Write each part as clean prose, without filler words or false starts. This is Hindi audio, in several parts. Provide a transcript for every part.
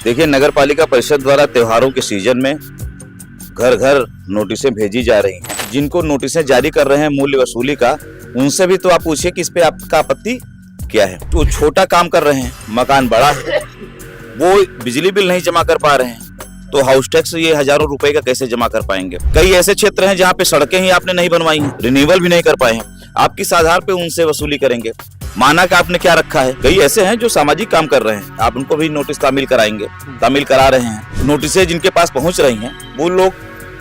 देखिए, नगर पालिका परिषद द्वारा त्योहारों के सीजन में घर घर नोटिसें भेजी जा रही हैं। जिनको नोटिसें जारी कर रहे हैं मूल्य वसूली का, उनसे भी तो आप पूछिए कि इस पे आपका आपत्ति क्या है। तो छोटा काम कर रहे हैं, मकान बड़ा है, वो बिजली बिल नहीं जमा कर पा रहे हैं, तो हाउस टैक्स ये हजारों रुपए का कैसे जमा कर पाएंगे। कई ऐसे क्षेत्र हैं जहाँ पे सड़कें ही आपने नहीं बनवाई हैं, रिन्यूअल भी नहीं कर पाए हैं, आप किस आधार पे उनसे वसूली करेंगे। माना कि आपने क्या रखा है। कई ऐसे हैं जो सामाजिक काम कर रहे हैं, आप उनको भी नोटिस तामील कराएंगे, तामील करा रहे हैं। नोटिसें जिनके पास पहुंच रही हैं, वो लोग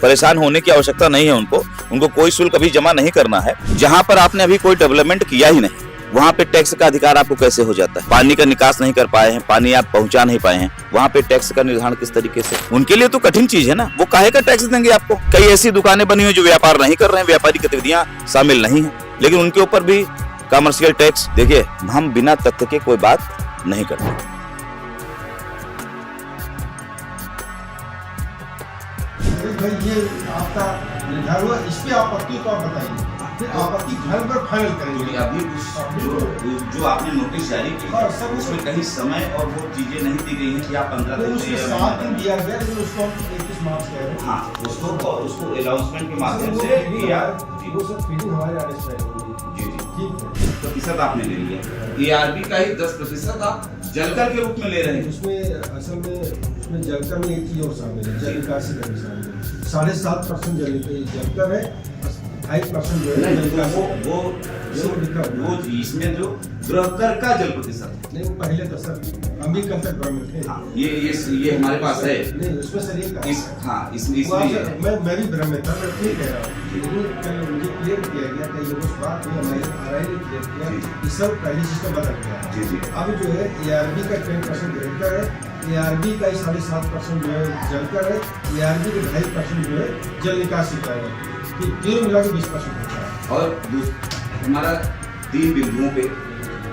परेशान होने की आवश्यकता नहीं है। उनको कोई शुल्क अभी जमा नहीं करना है। जहां पर आपने अभी कोई डेवलपमेंट किया ही नहीं, वहां पे टैक्स का अधिकार आपको कैसे हो जाता है। पानी का निकास नहीं कर पाए हैं, पानी आप पहुंचा नहीं पाए हैं, वहां पे टैक्स का निर्धारण किस तरीके से। उनके लिए तो कठिन चीज है ना, वो काहे का टैक्स देंगे आपको। कई ऐसी दुकानें बनी हुई जो व्यापार नहीं कर रहे हैं, व्यापारी गतिविधियां शामिल नहीं है, लेकिन उनके ऊपर भी कमर्शियल टैक्स। देखिए, हम बिना तथ्य के कोई बात नहीं करते। भाई ये आपका निर्धारण हुआ, इस पे आपत्ति तो आप बताइए, फिर आपत्ति घर पर फाइनल करेंगे। अभी जो आपने नोटिस जारी की है, उसमें कहीं समय और वो चीजें नहीं दी गई हैं कि आप 15 दिन उसमें 7 दिन दिया गया, लेकिन उसको हम 31 मार्च कह रहे हैं। हाँ, उसको अनाउंसमेंट के माध्यम से वो सब फीलिंग हमारे आने से जी ठीक है। प्रतिशत आपने ले लिया, ARB का ही 10% आप जलकर के रूप में ले रहे हैं। उसमें असल में उसमें जलकर में एक चीज और शामिल है, जल निकासी का भी शामिल है। 7.5% जलकर है, 5% जो है वो इसमें जो गृहकर का जल प्रतिशत नहीं, वो पहले तो सर हम भी कब तक भ्रम में थे। हाँ, ये हमारे पास है नहीं, उसमें सर मैं भी भ्रम में था, मैं ठीक कह रहा हूँ, लेकिन कल मुझे क्लियर किया गया, कई लोगों से बात हुई, हमारे RI ने क्लियर किया, ये सब पहले सिस्टम बदल गया। अब जो है ARB का 10% गृहकर है, ARB का 7.5% जो है जलकर है, ARB के 2.5% जो है जल निकासी का है, तीनों मिला के 20% होता है। और हमारा 3 बिंदुओं पे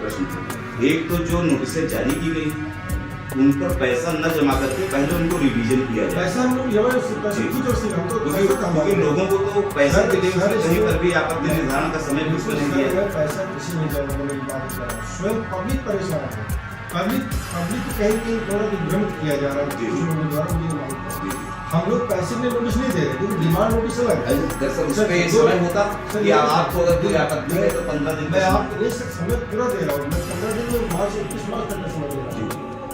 प्रश्न। एक तो जो नोटिसें जारी की गई, उन पर पैसा न जमा करके पहले उनको रिवीजन किया जाए। पैसा हम लोग क्योंकि लोगों को तो पैसा के लिए कहीं पर भी आपत्ति निर्धारण का समय भी उसको नहीं दिया। पैसा किसी ने स्वयं पब्लिक परेशान है, पब्लिक को कहीं थोड़ा विभ्रमित किया जा रहा है। हम लोग पैसे में नोटिस नहीं दे रहे, क्योंकि डिमांड नोटिस अलग है। समय होता कि आपको अगर कोई आपत्ति है तो 15 दिन। मैं आपको समय पूरा दे रहा हूँ, मैं 15 दिन में मार्च 31 मार्च तक का समय दे रहा हूँ।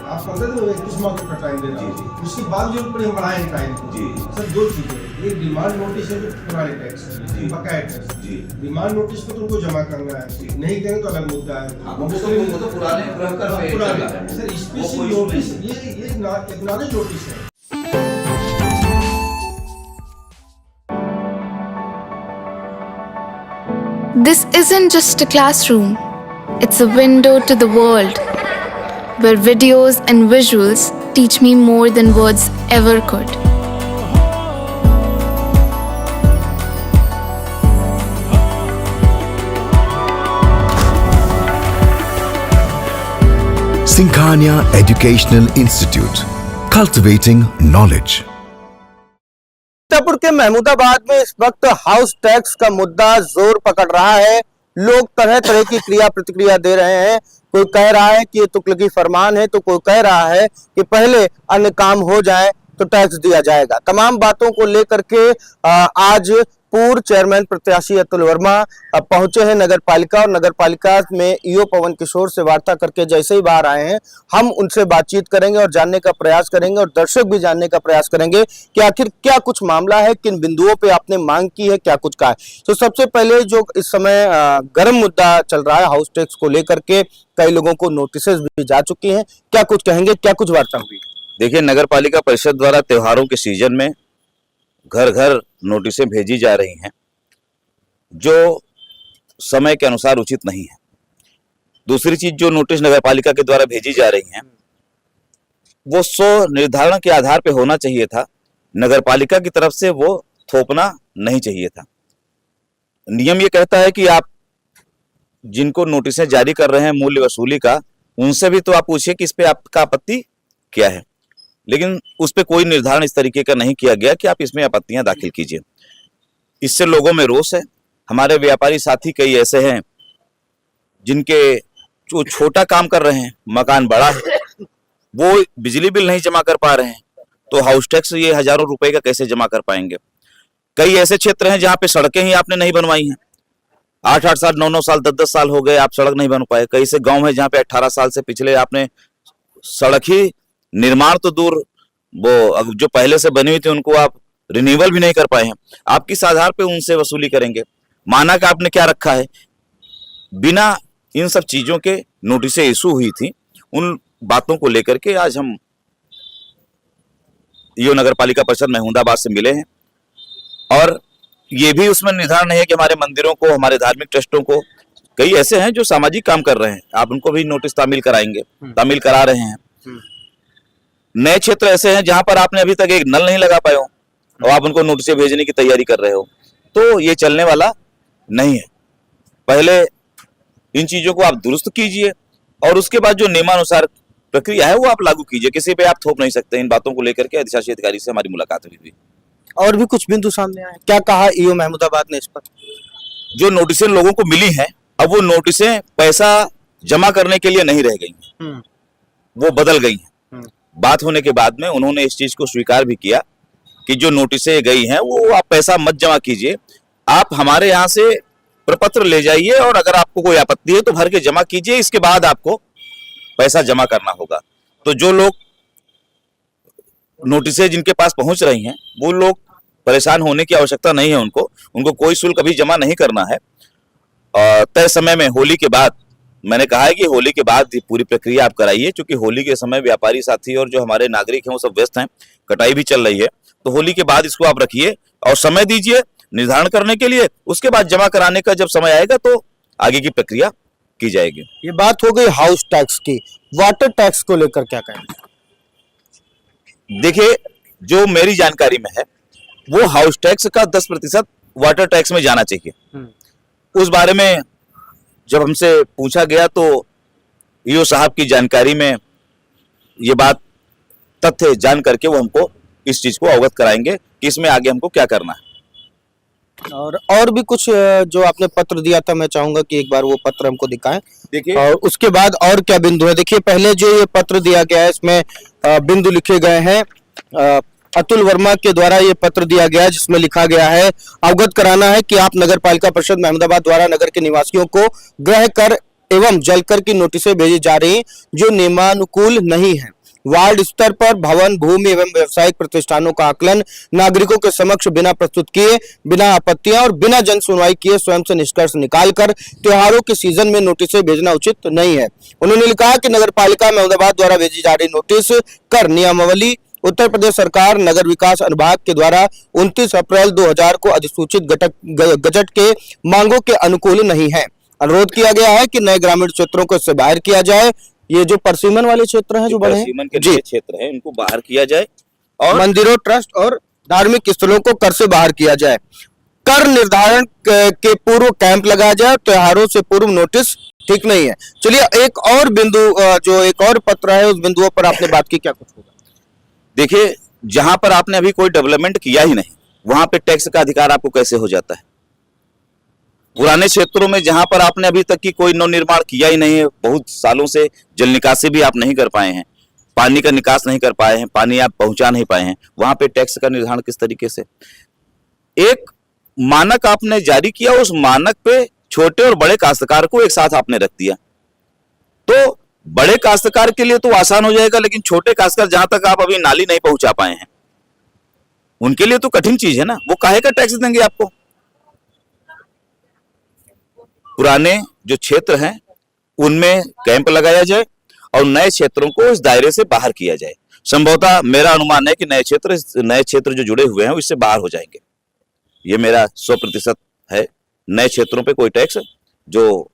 आप 15 दिन में 31 मार्च तक का टाइम दे रहा हूँ, उसके बाद जो ऊपर हम बढ़ाएंगे टाइम। सर 2 चीजें, एक डिमांड नोटिस है जो पुराने टैक्स है, बकाया टैक्स। डिमांड नोटिस को तुमको जमा करना है, नहीं करें तो अलग मुद्दा है। वो तो पुराने सर स्पेशल नोटिस ये एक्नॉलेज नोटिस है। This isn't just a classroom, it's a window to the world, where videos and visuals teach me more than words ever could. Singhania Educational Institute, cultivating knowledge. Sitapur के महमूदाबाद में इस वक्त हाउस टैक्स का मुद्दा जोर पकड़ रहा है। लोग तरह तरह की क्रिया प्रतिक्रिया दे रहे हैं। कोई कह रहा है कि ये तुगलकी फरमान है, तो कोई कह रहा है कि पहले अन्य काम हो जाए तो टैक्स दिया जाएगा। तमाम बातों को लेकर के आज पूर्व चेयरमैन प्रत्याशी अतुल वर्मा पहुंचे हैं नगर पालिका, और नगर पालिका में ईओ पवन किशोर से वार्ता करके जैसे ही बाहर आए हैं, हम उनसे बातचीत करेंगे और जानने का प्रयास करेंगे, और दर्शक भी जानने का प्रयास करेंगे कि आखिर क्या कुछ मामला है, किन बिंदुओं पे आपने मांग की है, क्या कुछ कहा है। तो सबसे पहले जो इस समय गर्म मुद्दा चल रहा है हाउस टैक्स को लेकर के, कई लोगों को नोटिसेज भी जा चुकी है, क्या कुछ कहेंगे, क्या कुछ वार्ता हुई। देखिए, नगर पालिका परिषद द्वारा त्योहारों के सीजन में घर घर नोटिसें भेजी जा रही हैं, जो समय के अनुसार उचित नहीं है। दूसरी चीज, जो नोटिस नगर पालिका के द्वारा भेजी जा रही हैं, वो निर्धारण के आधार पे होना चाहिए था। नगर पालिका की तरफ से वो थोपना नहीं चाहिए था। नियम ये कहता है कि आप जिनको नोटिसें जारी कर रहे हैं मूल्य वसूली का, उनसे भी तो आप पूछिए कि इस पे आपका आपत्ति क्या है। लेकिन उस पे कोई निर्धारण इस तरीके का नहीं किया गया कि आप इसमें आपत्तियां दाखिल कीजिए। इससे लोगों में रोष है। हमारे व्यापारी साथी कई ऐसे हैं जिनके जो छोटा काम कर रहे हैं, मकान बड़ा है, वो बिजली बिल नहीं जमा कर पा रहे हैं, तो हाउस टैक्स ये हजारों रुपए का कैसे जमा कर पाएंगे। कई ऐसे क्षेत्र हैं जहां पे सड़कें ही आपने नहीं बनवाई हैं, 8-8 साल, 9-9 साल, 10-10 साल हो गए, आप सड़क नहीं बन पाए। कई से गांव है जहां पे 18 साल से पिछले आपने सड़क ही निर्माण तो दूर, वो जो पहले से बनी हुई थी उनको आप रिन्यूअल भी नहीं कर पाए हैं। आप किस आधार पे उनसे वसूली करेंगे? मानक आपने क्या रखा है? बिना इन सब चीजों के नोटिसें इशू हुई थी, उन बातों को लेकर के आज हम यो नगर पालिका परिषद महमूदाबाद से मिले हैं। और ये भी उसमें निर्धारण नहीं है कि हमारे मंदिरों को, हमारे धार्मिक ट्रस्टों को, कई ऐसे हैं जो सामाजिक काम कर रहे हैं, आप उनको भी नोटिस तामील कराएंगे, तामील करा रहे हैं। नए क्षेत्र ऐसे हैं जहां पर आपने अभी तक एक नल नहीं लगा पाए हो और आप उनको नोटिस भेजने की तैयारी कर रहे हो, तो ये चलने वाला नहीं है। पहले इन चीजों को आप दुरुस्त कीजिए और उसके बाद जो नियमानुसार प्रक्रिया है वो आप लागू कीजिए। किसी पे आप थोप नहीं सकते। इन बातों को लेकर के अधिशासी अधिकारी से हमारी मुलाकात हुई थी। और भी कुछ बिंदु सामने आए, क्या कहा ईओ महमूदाबाद ने इस पर? जो नोटिसें लोगों को मिली हैं, अब वो नोटिसें पैसा जमा करने के लिए नहीं रह गई हैं, वो बदल गई हैं। बात होने के बाद में उन्होंने इस चीज को स्वीकार भी किया कि जो नोटिसें गई हैं वो आप पैसा मत जमा कीजिए, आप हमारे यहाँ से प्रपत्र ले जाइए और अगर आपको कोई आपत्ति है तो भर के जमा कीजिए, इसके बाद आपको पैसा जमा करना होगा। तो जो लोग नोटिसें जिनके पास पहुंच रही हैं वो लोग परेशान होने की आवश्यकता नहीं है। उनको कोई शुल्क अभी जमा नहीं करना है। तय समय में होली के बाद, मैंने कहा है कि होली के बाद पूरी प्रक्रिया आप कराइए, क्योंकि होली के समय व्यापारी साथी और जो हमारे नागरिक हैं वो सब व्यस्त हैं, कटाई भी चल रही है। तो होली के बाद इसको आप रखिए और समय दीजिए निर्धारण करने के लिए, उसके बाद जमा कराने का जब समय आएगा तो आगे की प्रक्रिया की जाएगी। ये बात हो गई हाउस टैक्स की। वाटर टैक्स को लेकर क्या कहेंगे? देखिए, जो मेरी जानकारी में है वो हाउस टैक्स का 10% वाटर टैक्स में जाना चाहिए। उस बारे में जब हमसे पूछा गया तो ईओ साहब की जानकारी में ये बात, तथ्य जान करके वो हमको इस चीज को अवगत कराएंगे कि इसमें आगे हमको क्या करना है। और भी कुछ जो आपने पत्र दिया था, मैं चाहूंगा कि एक बार वो पत्र हमको दिखाएं। देखिए, और उसके बाद और क्या बिंदु है? देखिए, पहले जो ये पत्र दिया गया है इसमें बिंदु लिखे गए हैं। अतुल वर्मा के द्वारा ये पत्र दिया गया है जिसमें लिखा गया है, अवगत कराना है कि आप नगर पालिका परिषद महमूदाबाद द्वारा नगर के निवासियों को गृह कर एवं जल कर की नोटिसें भेजी जा रही जो नियमानुकूल नहीं है। वार्ड स्तर पर भवन, भूमि एवं व्यवसायिक प्रतिष्ठानों का आकलन नागरिकों के समक्ष बिना प्रस्तुत किए, बिना आपत्तियां और बिना जन सुनवाई किए स्वयं से निष्कर्ष निकालकर त्योहारों के सीजन में नोटिसें भेजना उचित नहीं है। उन्होंने लिखा कि नगर पालिका महमूदाबाद द्वारा भेजी जा रही नोटिस कर नियमावली उत्तर प्रदेश सरकार नगर विकास अनुभाग के द्वारा 29 अप्रैल 2000 को अधिसूचित गजट के मांगों के अनुकूल नहीं है। अनुरोध किया गया है कि नए ग्रामीण क्षेत्रों को इससे बाहर किया जाए। ये जो परसीमन वाले क्षेत्र हैं, जो बड़े परसीमन के नए क्षेत्र हैं, उनको बाहर किया जाए और मंदिरों, ट्रस्ट और धार्मिक स्थलों को कर से बाहर किया जाए। कर निर्धारण के पूर्व कैंप लगाया जाए। त्योहारों से पूर्व नोटिस ठीक नहीं है। चलिए, एक और बिंदु, जो एक और पत्र है, उस बिंदुओं पर आपने बात की, क्या कुछ होगा? देखिए, जहां पर आपने अभी कोई डेवलपमेंट किया ही नहीं, वहां पे टैक्स का अधिकार आपको कैसे हो जाता है? पुराने क्षेत्रों में जहां पर आपने अभी तक की कोई नवनिर्माण किया ही नहीं है, बहुत सालों से जल निकासी भी आप नहीं कर पाए हैं, पानी का निकास नहीं कर पाए हैं, पानी आप पहुंचा नहीं पाए हैं, वहां पे टैक्स का निर्धारण किस तरीके से? एक मानक आपने जारी किया, उस मानक पे छोटे और बड़े काश्तकार को एक साथ आपने रख दिया, तो बड़े काश्तकार के लिए तो आसान हो जाएगा, लेकिन छोटे काश्तकार जहां तक आप अभी नाली नहीं पहुंचा पाए हैं उनके लिए तो कठिन चीज है ना। वो काहे का टैक्स देंगे आपको? पुराने जो क्षेत्र हैं उनमें कैंप लगाया जाए और नए क्षेत्रों को इस दायरे से बाहर किया जाए। संभवतः मेरा अनुमान है कि नए क्षेत्र जो जुड़े हुए हैं वो इससे बाहर हो जाएंगे। ये मेरा 100% है। नए क्षेत्रों पे कोई टैक्स, जो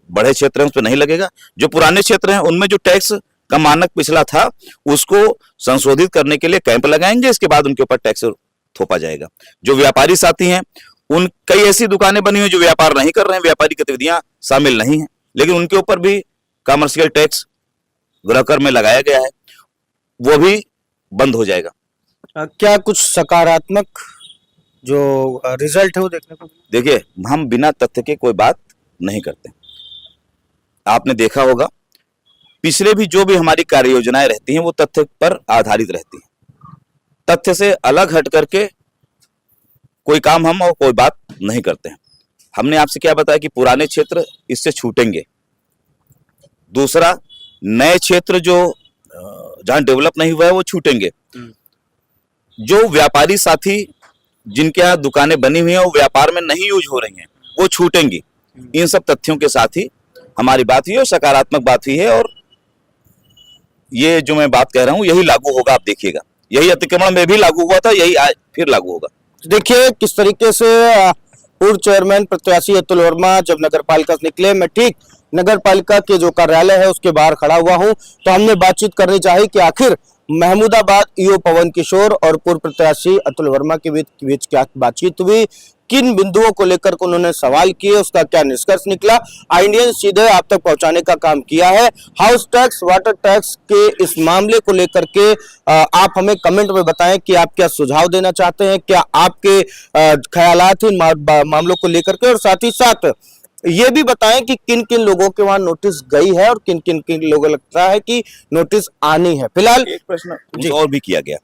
बड़े क्षेत्र हैं उस पर नहीं लगेगा। जो पुराने क्षेत्र हैं उनमें जो टैक्स का मानक पिछला था उसको संशोधित करने के लिए कैंप लगाएंगे, इसके बाद उनके ऊपर टैक्स थोपा जाएगा। जो व्यापारी साथी हैं, उन कई ऐसी दुकानें बनी हुई जो व्यापार नहीं कर रहे हैं, व्यापारी गतिविधियां शामिल नहीं है, लेकिन उनके ऊपर भी कमर्शियल टैक्स गृह कर में लगाया गया है, वो भी बंद हो जाएगा। क्या कुछ सकारात्मक जो रिजल्ट है वो देखने को? देखिए, हम बिना तथ्य के कोई बात नहीं करते। आपने देखा होगा पिछले भी जो भी हमारी कार्य योजनाएं रहती हैं वो तथ्य पर आधारित रहती हैं। तथ्य से अलग हट करके कोई काम हम और कोई बात नहीं करते हैं। हमने आपसे क्या बताया कि पुराने क्षेत्र इससे छूटेंगे। दूसरा, नए क्षेत्र जो जहां डेवलप नहीं हुआ है वो छूटेंगे। जो व्यापारी साथी जिनके यहाँ दुकानें बनी हुई हैं वो व्यापार में नहीं यूज हो रही हैं वो छूटेंगी। इन सब तथ्यों के साथ ही हमारी बात हुई और सकारात्मक बात हुई है, और ये जो मैं बात कह रहा हूं यही लागू होगा। आप देखिएगा, यही अतिक्रमण में भी लागू हुआ था, यही आज फिर लागू होगा। देखिए किस तरीके से पूर्व चेयरमैन प्रत्याशी अतुल वर्मा जब नगर पालिका से निकले, मैं ठीक नगर पालिका के जो कार्यालय है उसके बाहर खड़ा हुआ हूं, तो हमने बातचीत करनी चाहिए कि आखिर महमूदाबाद ईओ पवन किशोर और पूर्व प्रत्याशी अतुल वर्मा के बीच क्या बातचीत हुई, किन बिंदुओं को लेकर उन्होंने सवाल किए, उसका क्या निष्कर्ष निकला। इंडियन सीधे आप तक पहुंचाने का काम किया है। हाउस टैक्स, वाटर टैक्स के इस मामले को लेकर के आप हमें कमेंट में बताएं कि आप क्या सुझाव देना चाहते हैं, क्या आपके ख्यालात इन मामलों को लेकर के, और साथ ही साथ ये भी बताएं कि किन किन लोगों के वहां नोटिस गई है और किन किन लोगों लगता है कि नोटिस आनी है। फिलहाल एक प्रश्न और भी किया गया।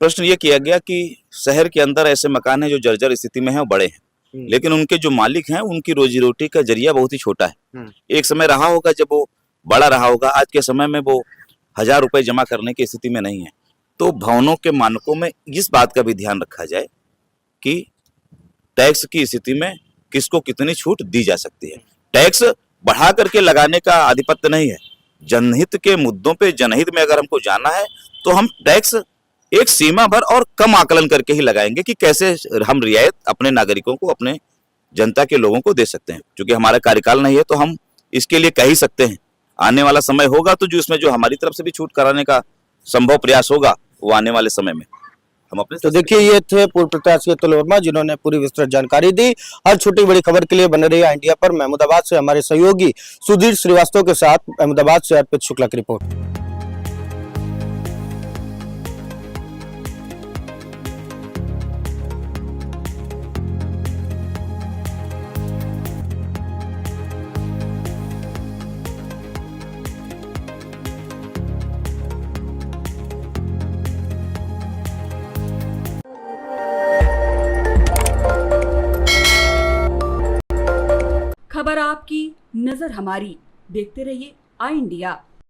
प्रश्न ये किया गया कि शहर के अंदर ऐसे मकान हैं जो जर्जर स्थिति में हैं और बड़े हैं, लेकिन उनके जो मालिक हैं उनकी रोजी रोटी का जरिया बहुत ही छोटा है। एक समय रहा होगा जब वो बड़ा रहा होगा, आज के समय में वो 1000 रुपए जमा करने की स्थिति में नहीं है। तो भवनों के मानकों में इस बात का भी ध्यान रखा जाए कि टैक्स की स्थिति में किसको कितनी छूट दी जा सकती है। टैक्स बढ़ा करके लगाने का आधिपत्य नहीं है। जनहित के मुद्दों पे, जनहित में अगर हमको जाना है तो हम टैक्स एक सीमा भर और कम आकलन करके ही लगाएंगे कि कैसे हम रियायत अपने नागरिकों को, अपने जनता के लोगों को दे सकते हैं। क्योंकि हमारा कार्यकाल नहीं है तो हम इसके लिए कह ही सकते हैं। आने वाला समय होगा तो जो इसमें जो हमारी तरफ से भी छूट कराने का संभव प्रयास होगा वो आने वाले समय में हम अपने। तो देखिए ये थे पूर्व प्रत्याशी अतुल वर्मा जिन्होंने पूरी विस्तृत जानकारी दी। हर छोटी बड़ी खबर के लिए बने रहिए इंडिया पर। महमूदाबाद से हमारे सहयोगी सुधीर श्रीवास्तव के साथ महमूदाबाद से अर्पित शुक्ला की रिपोर्ट। खबर आपकी, नजर हमारी। देखते रहिए आई इंडिया।